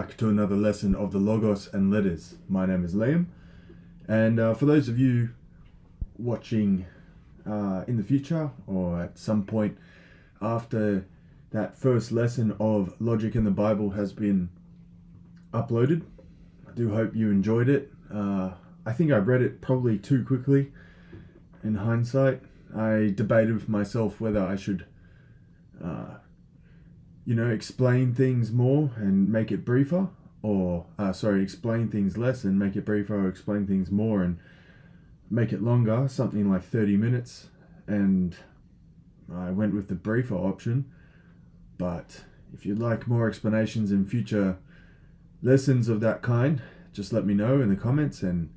Back to another lesson of the Logos and Letters. My name is Liam, and for those of you watching in the future or at some point after that first lesson of Logic in the Bible has been uploaded, I do hope you enjoyed it. I think I read it probably too quickly in hindsight. I debated with myself whether I should explain things more and make it briefer, or explain things less and make it briefer, or explain things more and make it longer, something like 30 minutes. And I went with the briefer option. But if you'd like more explanations in future lessons of that kind, just let me know in the comments, and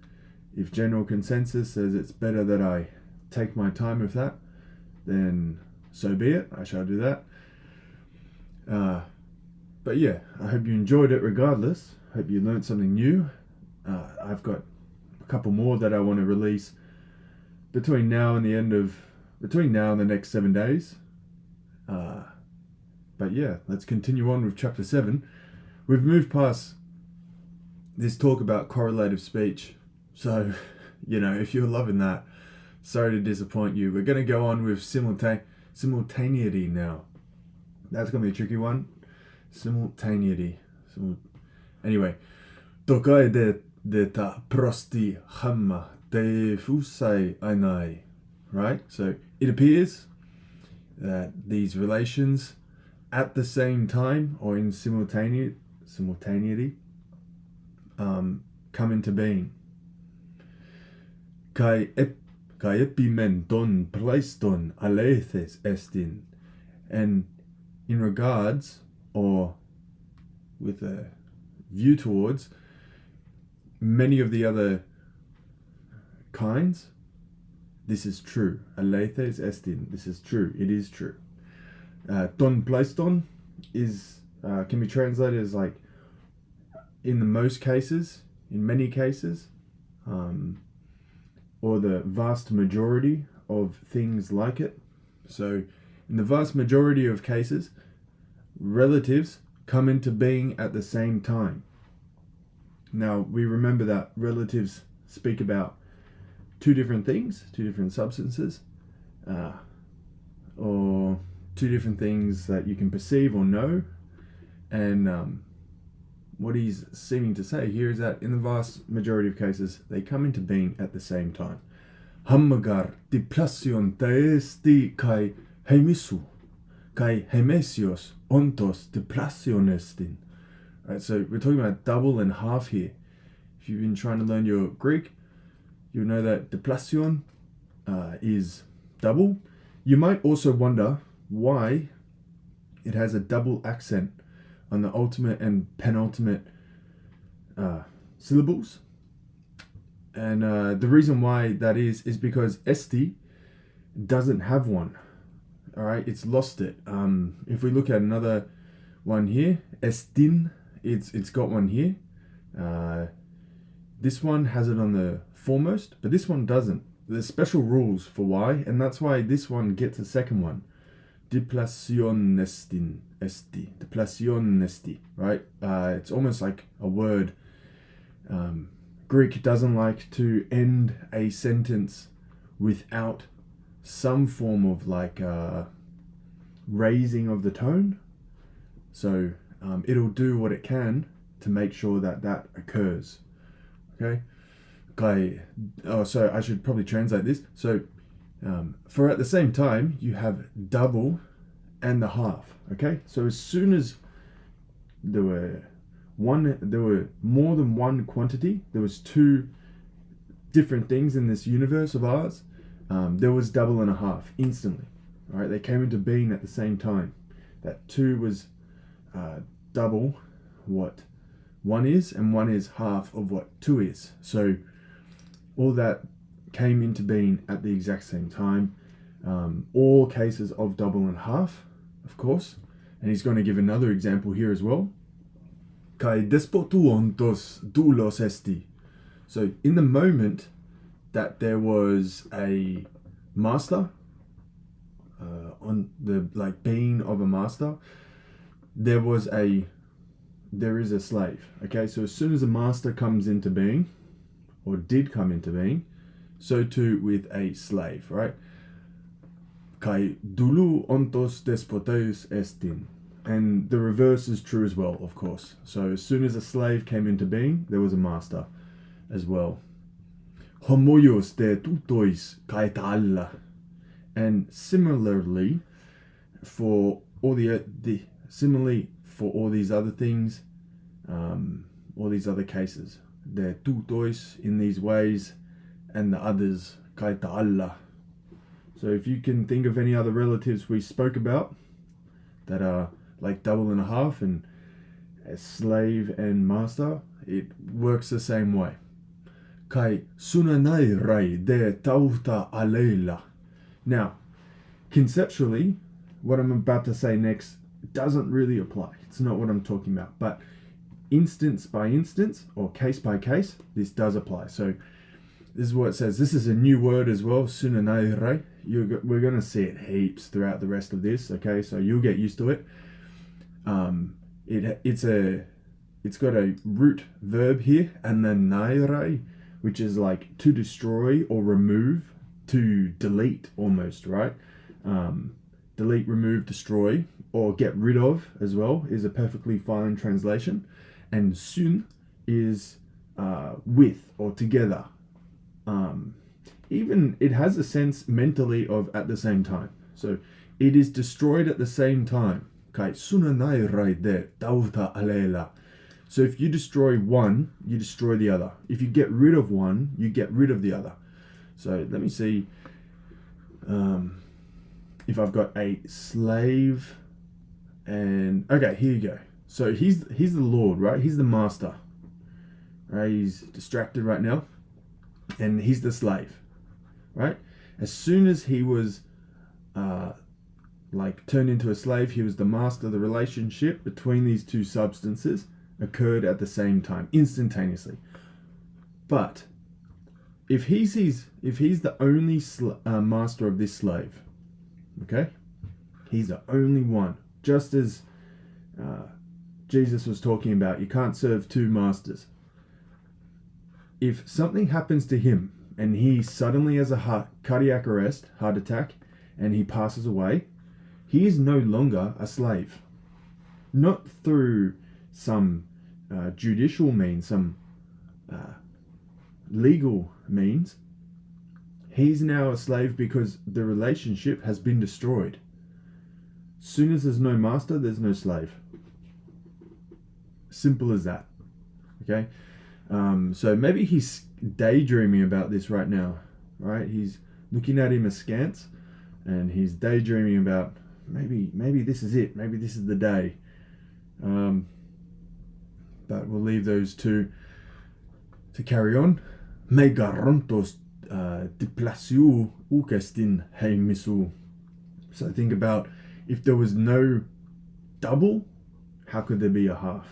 if general consensus says it's better that I take my time with that, then so be it, I shall do that. But yeah, I hope you enjoyed it regardless. Hope you learned something new. I've got a couple more that I want to release between now and the next 7 days. But yeah, let's continue on with chapter 7. We've moved past this talk about correlative speech. So, if you're loving that, sorry to disappoint you. We're going to go on with simultaneity now. That's going to be a tricky one. Simultaneity. Anyway. Tokai de ta prosti hamma te fusai ainai. Right? So it appears that these relations at the same time, or in simultaneity, come into being. Kai epimen don pleiston alethes estin. And in regards, or with a view towards, many of the other kinds, this is true. Alethes estin, this is true. It is true. Don pleiston is can be translated as like in many cases, or the vast majority of things like it. So in the vast majority of cases, relatives come into being at the same time. Now, we remember that relatives speak about two different things, two different substances, or two different things that you can perceive or know. And what he's seeming to say here is that in the vast majority of cases, they come into being at the same time. Hammagar diplasion taesti kai hemisu, kai hemesios ontos diplasionestin. Right, so we're talking about double and half here. If you've been trying to learn your Greek, you'll know that diplasion is double. You might also wonder why it has a double accent on the ultimate and penultimate syllables. And the reason why that is because esti doesn't have one. All right, it's lost it. If we look at another one here, estin, it's got one here. This one has it on the foremost, but this one doesn't. There's special rules for why, and that's why this one gets a second one. Diplasionestin esti. Diplasionesti, right? It's almost like a word. Greek doesn't like to end a sentence without some form of raising of the tone. So it'll do what it can to make sure that occurs. Okay? So I should probably translate this. So for at the same time, you have double and the half. Okay? So as soon as there were more than one quantity, there was two different things in this universe of ours, there was double and a half instantly. All right, they came into being at the same time. That two was double what one is, and one is half of what two is. So all that came into being at the exact same time. All cases of double and half, of course. And he's going to give another example here as well. Kai despotuontos doulos esti. So in the moment that there was a master, on the being of a master, there was a there is a slave. Okay, so as soon as a master comes into being, or did come into being, so too with a slave, right? Kai dulu ontos despoteus estin. And the reverse is true as well, of course. So as soon as a slave came into being, there was a master as well. Homoios de tutois kai ta'alla. And similarly, for all similarly for all these other things, all these other cases, the tutois in these ways, and the others kai ta'alla. So if you can think of any other relatives we spoke about that are like double and a half and a slave and master, it works the same way. Kai sunanai rai de tauta aleila. Now, conceptually, what I'm about to say next doesn't really apply. It's not what I'm talking about. But instance by instance, or case by case, this does apply. So this is what it says. This is a new word as well, sunanai rai. We're going to see it heaps throughout the rest of this, okay? So you'll get used to it. It's got a root verb here, and then nairai, which is like to destroy or remove, to delete almost, right? Delete, remove, destroy, or get rid of as well is a perfectly fine translation. And sun is with or together. Even it has a sense mentally of at the same time. So it is destroyed at the same time. Kai sunanai rai de tauta alela. So if you destroy one, you destroy the other. If you get rid of one, you get rid of the other. So let me see if I've got a slave and okay, here you go. So he's the Lord, right? He's the master. Right? He's distracted right now. And he's the slave. Right? As soon as he was turned into a slave, he was the master. The relationship between these two substances occurred at the same time, instantaneously. But if he's the only master of this slave, okay, he's the only one. Just as Jesus was talking about, you can't serve two masters. If something happens to him and he suddenly has a cardiac arrest, heart attack, and he passes away, he is no longer a slave. Not through some judicial means, some legal means. He's now a slave because the relationship has been destroyed. Soon as there's no master, there's no slave. Simple as that. Okay? So maybe he's daydreaming about this right now, right? He's looking at him askance and he's daydreaming about maybe this is it. Maybe this is the day. But we'll leave those two to carry on. Megarontos diplasiu ukestin heimisu. So think about, if there was no double, how could there be a half?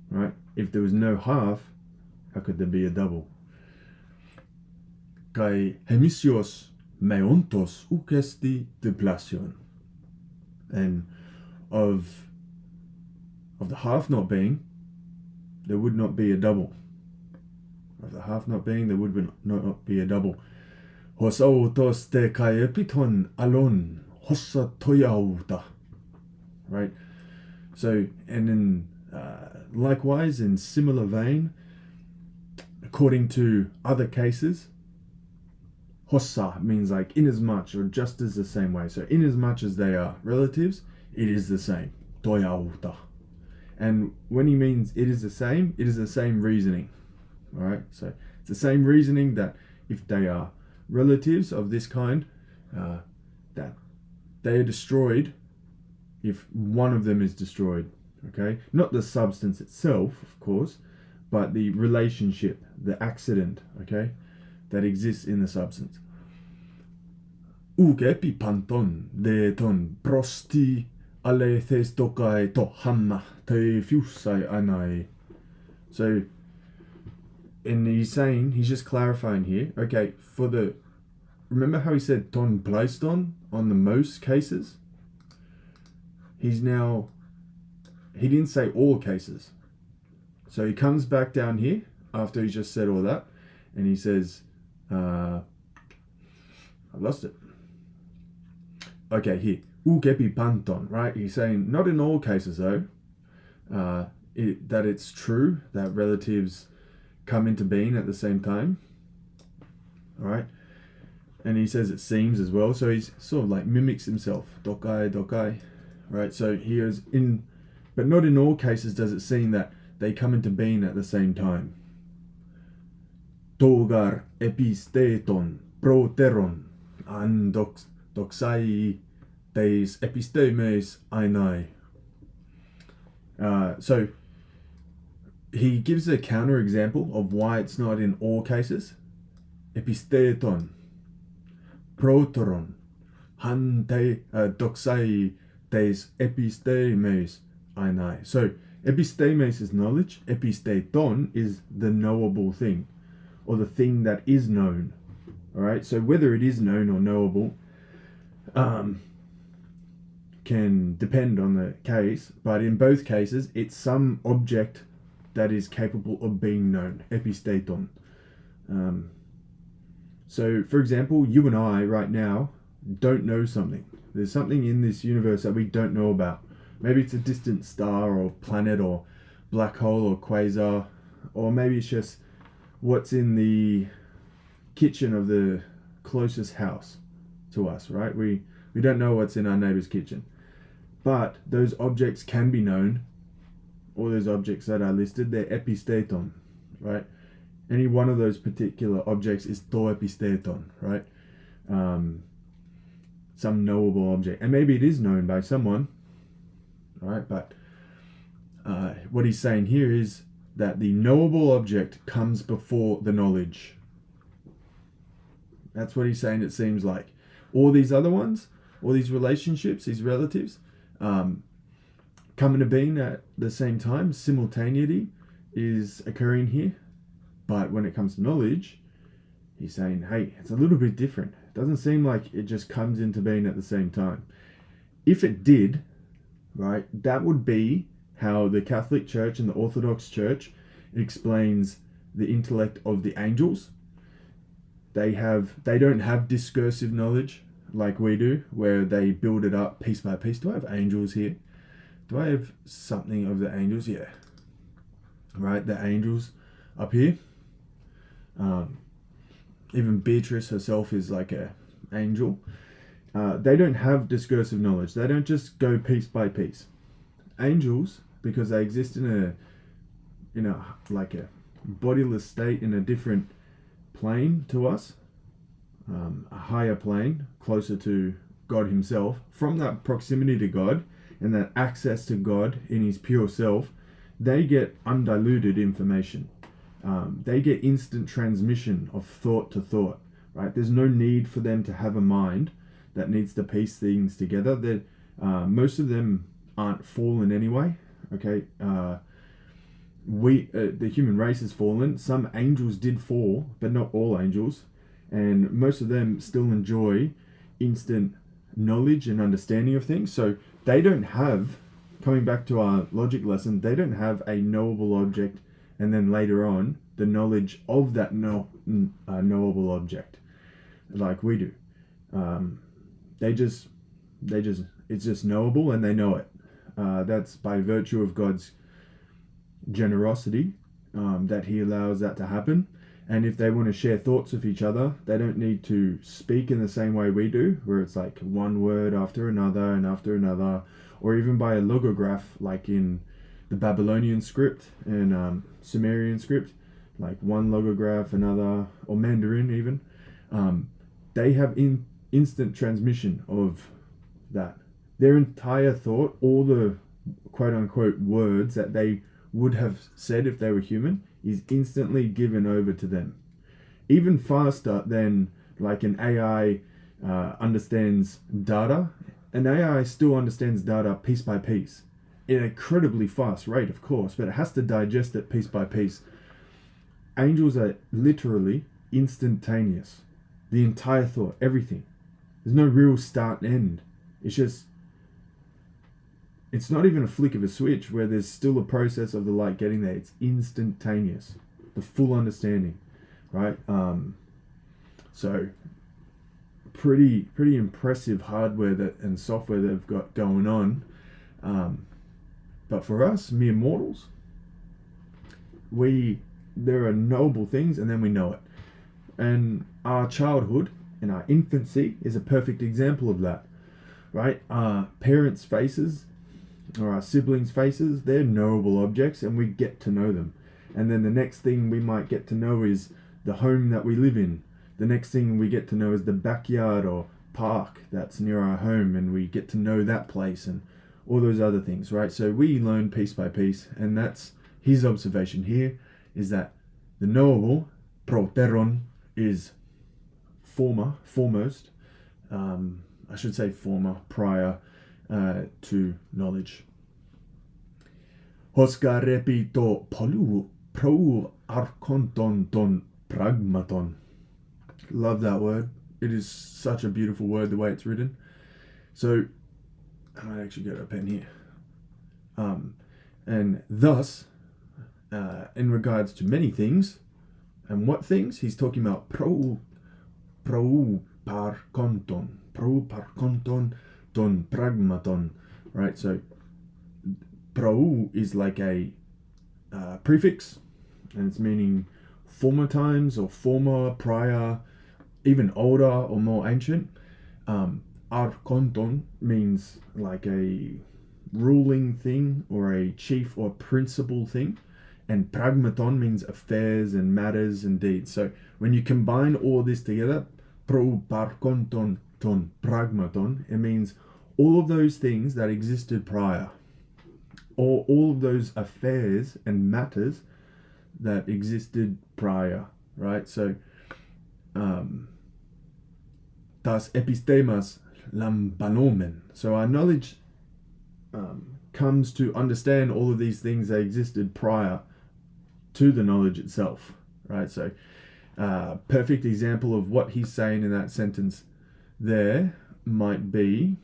Right? If there was no half, how could there be a double? Kai hemisios meontos ukesti diplasion. And of the half not being, there would not be a double. Of the half not being, there would not be a double. Hosautos te kai epiton alon hossa toyauta. Right? So, and in likewise, in similar vein, according to other cases, hossa means like inasmuch or just as the same way. So inasmuch as they are relatives, it is the same. Toyauta. And when he means it is the same reasoning. Alright, so it's the same reasoning that if they are relatives of this kind, that they are destroyed if one of them is destroyed. Okay, not the substance itself, of course, but the relationship, the accident, okay, that exists in the substance. Uke panton de ton prosti ale thes tokai to hamma te fusai anai. So, and he's just clarifying here, okay, remember how he said ton pleiston on the most cases? He's now he didn't say all cases. So he comes back down here after he's just said all that, and he says, I've lost it. Okay, here. Ukepi panton, right? He's saying, not in all cases though, that it's true that relatives come into being at the same time. All right? And he says it seems as well, so he's sort of like mimics himself. Dokai. Right? So he is but not in all cases does it seem that they come into being at the same time. Togar episteton proteron an doxai deis epistemes ainai. So he gives a counter example of why it's not in all cases. Episteton proteron han doxai deis epistemes ainai. So epistemes is knowledge, episteton is the knowable thing, or the thing that is known. Alright, so whether it is known or knowable can depend on the case, but in both cases it's some object that is capable of being known, episteton. So for example, you and I right now don't know something. There's something in this universe that we don't know about. Maybe it's a distant star or planet or black hole or quasar, or maybe it's just what's in the kitchen of the closest house to us, right? We don't know what's in our neighbor's kitchen. But those objects can be known, all those objects that are listed, they're episteton, right? Any one of those particular objects is to episteton, right? Some knowable object. And maybe it is known by someone, right? But what he's saying here is that the knowable object comes before the knowledge. That's what he's saying, it seems like. All these other ones, all these relationships, these relatives, come into being at the same time. Simultaneity is occurring here. But when it comes to knowledge, he's saying, hey, it's a little bit different. It doesn't seem like it just comes into being at the same time. If it did, right, that would be how the Catholic Church and the Orthodox Church explains the intellect of the angels. They don't have discursive knowledge like we do, where they build it up piece by piece. Do I have angels here? Do I have something of the angels? Yeah. Right, the angels up here. Even Beatrice herself is like an angel. They don't have discursive knowledge. They don't just go piece by piece. Angels, because they exist in a like a bodiless state in a different plane to us, a higher plane, closer to God himself, from that proximity to God and that access to God in his pure self, they get undiluted information. They get instant transmission of thought to thought, right? There's no need for them to have a mind that needs to piece things together. Most of them aren't fallen anyway, okay? The human race has fallen. Some angels did fall, but not all angels. And most of them still enjoy instant knowledge and understanding of things. So they don't have, coming back to our logic lesson, they don't have a knowable object and then later on the knowledge of that knowable object like we do. It's just knowable and they know it. That's by virtue of God's generosity, that he allows that to happen. And if they want to share thoughts with each other, they don't need to speak in the same way we do, where it's like one word after another and after another, or even by a logograph like in the Babylonian script and Sumerian script, like one logograph, another, or Mandarin even. They have instant transmission of that. Their entire thought, all the quote-unquote words that they would have said if they were human, is instantly given over to them. Even faster than like an AI understands data. An AI still understands data piece by piece. In an incredibly fast rate, of course, but it has to digest it piece by piece. Angels are literally instantaneous. The entire thought, everything. There's no real start and end. It's just it's not even a flick of a switch where there's still a process of the light getting there. It's instantaneous, the full understanding, right? So pretty impressive hardware and software they've got going on. But for us, mere mortals, there are knowable things, and then we know it. And our childhood and our infancy is a perfect example of that, right? Our parents' faces or our siblings' faces, they're knowable objects, and we get to know them. And then the next thing we might get to know is the home that we live in. The next thing we get to know is the backyard or park that's near our home, and we get to know that place and all those other things, right? So we learn piece by piece, and that's his observation here, is that the knowable, proteron, is foremost, I should say prior to knowledge. Hoska repito pro arkonton ton pragmaton. Love that word. It is such a beautiful word, the way it's written. So I might actually get a pen here. And thus, in regards to many things, and what things? He's talking about pro par konton ton pragmaton, right? So pro is like a prefix, and it's meaning former times or former, prior, even older or more ancient. Arkonton means like a ruling thing or a chief or principal thing, and pragmaton means affairs and matters and deeds. So when you combine all this together, pro parkonton ton pragmaton, it means all of those things that existed prior, or all of those affairs and matters that existed prior, right? So das epistemas lambanomen. So our knowledge comes to understand all of these things that existed prior to the knowledge itself, right? So perfect example of what he's saying in that sentence there might be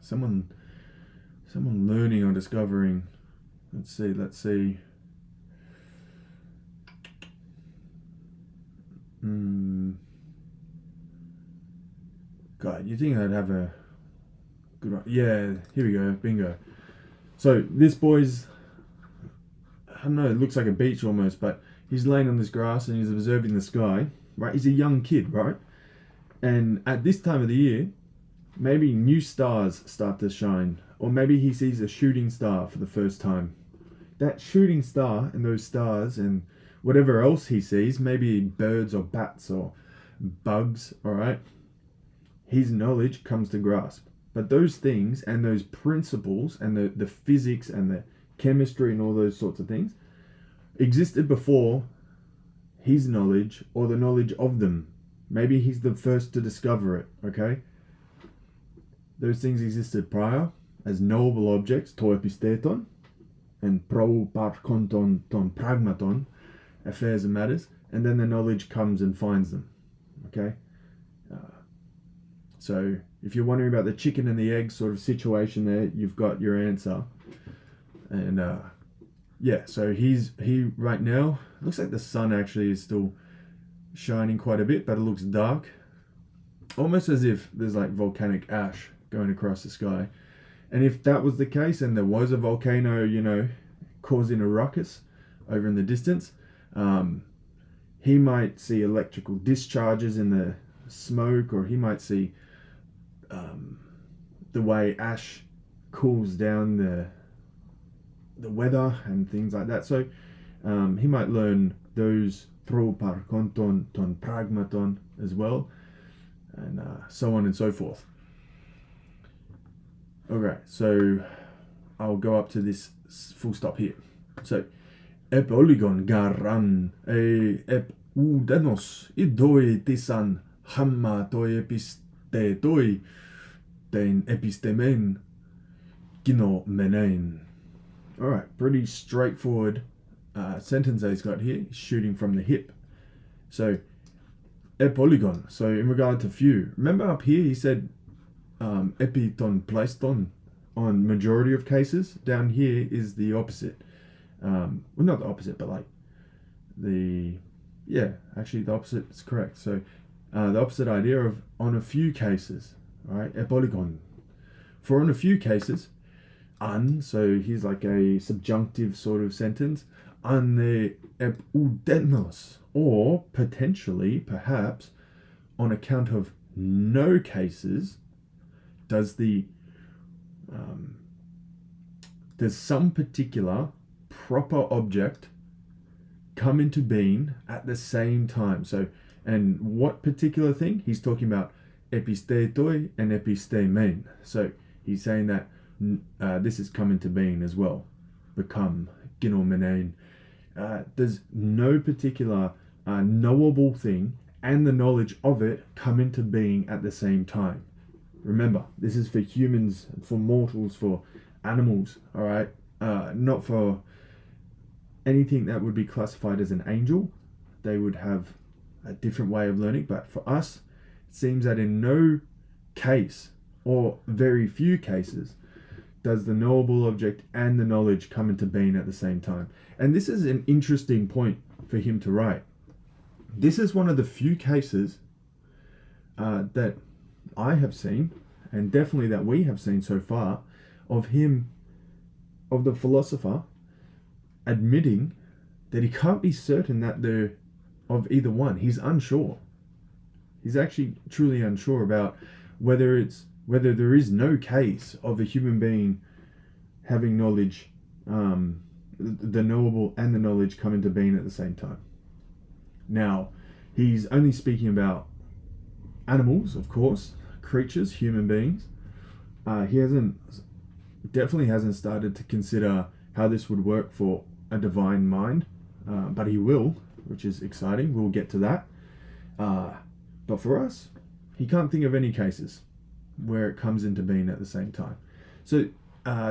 someone learning or discovering. Let's see. God, you think I'd have a good one? Yeah, here we go, bingo. So this boy's, I don't know, it looks like a beach almost, but he's laying on this grass and he's observing the sky, right? He's a young kid, right? And at this time of the year, maybe new stars start to shine, or maybe he sees a shooting star for the first time. That shooting star and those stars and whatever else he sees, maybe birds or bats or bugs, all right? His knowledge comes to grasp. But those things and those principles and the physics and the chemistry and all those sorts of things existed before his knowledge or the knowledge of them. Maybe he's the first to discover it, okay? Those things existed prior as knowable objects, to episteton, and pro parkonton ton pragmaton, affairs and matters, and then the knowledge comes and finds them, okay? So if you're wondering about the chicken and the egg sort of situation there, you've got your answer. And yeah, so he right now, looks like the sun actually is still shining quite a bit, but it looks dark, almost as if there's like volcanic ash going across the sky. And if that was the case and there was a volcano, you know, causing a ruckus over in the distance, he might see electrical discharges in the smoke, or he might see the way ash cools down the weather and things like that. So he might learn those pro parkonton ton pragmaton as well, and so on and so forth. Okay, so I'll go up to this full stop here. So ep oligon garan ep udanos idoi tisan hamma toi epistetoi den epistemen gino menein. All right, pretty straightforward sentence that he's got here, shooting from the hip. So epolygon, so in regard to few, remember up here he said epiton pleiston, on majority of cases. Down here is the opposite. Well, not the opposite, but like actually the opposite is correct. So the opposite idea of on a few cases, right? Epolikon. For on a few cases, so here's like a subjunctive sort of sentence, an epoudenos, or potentially, perhaps, on account of no cases, does some particular proper object come into being at the same time. So, and what particular thing? He's talking about epistetoi and epistemen. So he's saying that this has come into being as well. Become, ginomenein. There's no particular knowable thing and the knowledge of it come into being at the same time. Remember, this is for humans, for mortals, for animals, all right? Not for anything that would be classified as an angel. They would have a different way of learning. But for us, it seems that in no case, or very few cases, does the knowable object and the knowledge come into being at the same time. And this is an interesting point for him to write. This is one of the few cases that I have seen, and definitely that we have seen so far, of the philosopher admitting that he can't be certain that they're of either one. He's unsure. He's actually truly unsure about whether there is no case of a human being having knowledge, the knowable and the knowledge come into being at the same time. Now, he's only speaking about animals, of course, creatures, human beings. He definitely hasn't started to consider how this would work for a divine mind, but he will, which is exciting. We'll get to that. But for us, he can't think of any cases where it comes into being at the same time. So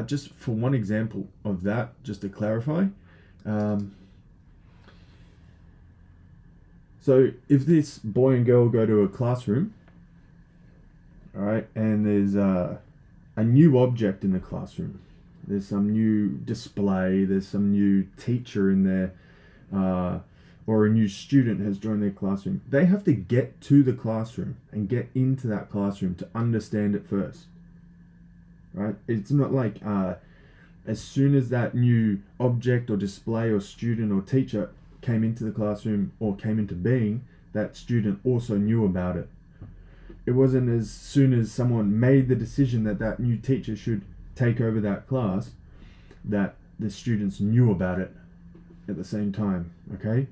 just for one example of that, just to clarify, so if this boy and girl go to a classroom, all right, and there's a new object in the classroom, there's some new display, there's some new teacher in there, or a new student has joined their classroom, they have to get to the classroom and get into that classroom to understand it first, right? It's not like as soon as that new object or display or student or teacher came into the classroom or came into being, that student also knew about it. It wasn't as soon as someone made the decision that that new teacher should take over that class that the students knew about it at the same time, okay?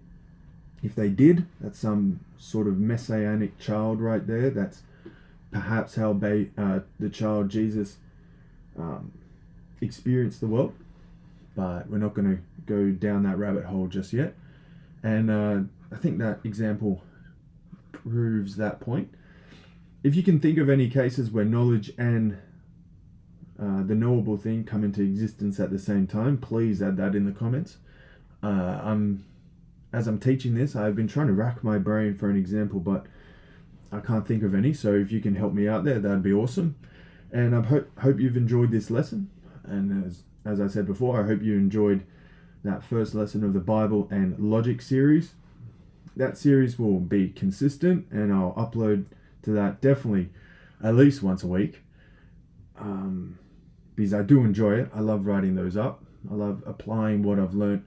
If they did, that's some sort of messianic child right there. That's perhaps how the child Jesus experienced the world. But we're not going to go down that rabbit hole just yet. And I think that example proves that point. If you can think of any cases where knowledge and the knowable thing come into existence at the same time, please add that in the comments. As I'm teaching this, I've been trying to rack my brain for an example, but I can't think of any. So if you can help me out there, that'd be awesome. And I hope you've enjoyed this lesson. And as I said before, I hope you enjoyed that first lesson of the Bible and logic series. That series will be consistent, and I'll upload to that definitely at least once a week, because I do enjoy it. I love writing those up. I love applying what I've learned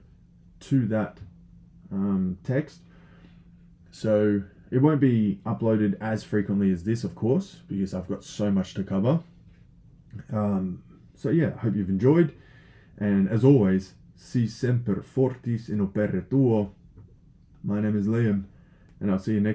to that text. So it won't be uploaded as frequently as this, of course, because I've got so much to cover. So yeah, I hope you've enjoyed, and as always, si semper fortis in opere tuo. My name is Liam, and I'll see you next time.